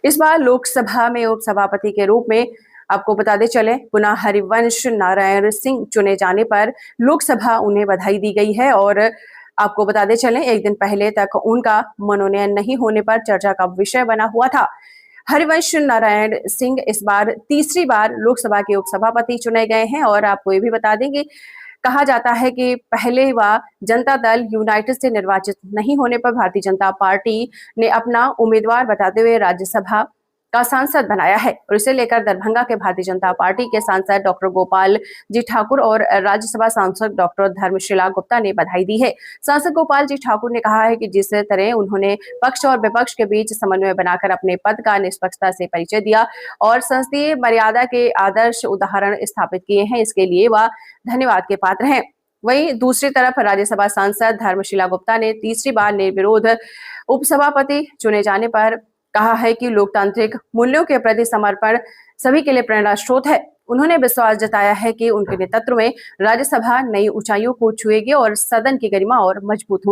इस बार लोकसभा में उपसभापति के रूप में आपको बताते चले पुनः हरिवंश नारायण सिंह चुने जाने पर लोकसभा उन्हें बधाई दी गई है। और आपको बताते चले एक दिन पहले तक उनका मनोनयन नहीं होने पर चर्चा का विषय बना हुआ था। हरिवंश नारायण सिंह इस बार तीसरी बार लोकसभा के उपसभापति चुने गए हैं। और आपको ये भी बता देंगे, कहा जाता है कि पहले वह जनता दल यूनाइटेड से निर्वाचित नहीं होने पर भारतीय जनता पार्टी ने अपना उम्मीदवार बताते हुए राज्यसभा का सांसद बनाया है। और इसे लेकर दरभंगा के भारतीय जनता पार्टी के सांसद डॉक्टर गोपाल जी ठाकुर और राज्यसभा सांसद डॉक्टर धर्मशिला गुप्ता ने बधाई दी है। सांसद गोपाल जी ठाकुर ने कहा है कि जिस तरह उन्होंने पक्ष और विपक्ष के बीच समन्वय बनाकर अपने पद का निष्पक्षता से परिचय दिया और संसदीय मर्यादा के आदर्श उदाहरण स्थापित किए हैं, इसके लिए वह धन्यवाद के पात्र हैं। वहीं दूसरी तरफ राज्यसभा सांसद धर्मशिला गुप्ता ने तीसरी बार निर्विरोध उपसभापति चुने जाने पर कहा है कि लोकतांत्रिक मूल्यों के प्रति समर्पण सभी के लिए प्रेरणा स्रोत है। उन्होंने विश्वास जताया है कि उनके नेतृत्व में राज्यसभा नई ऊंचाइयों को छुएगी और सदन की गरिमा और मजबूत होगी।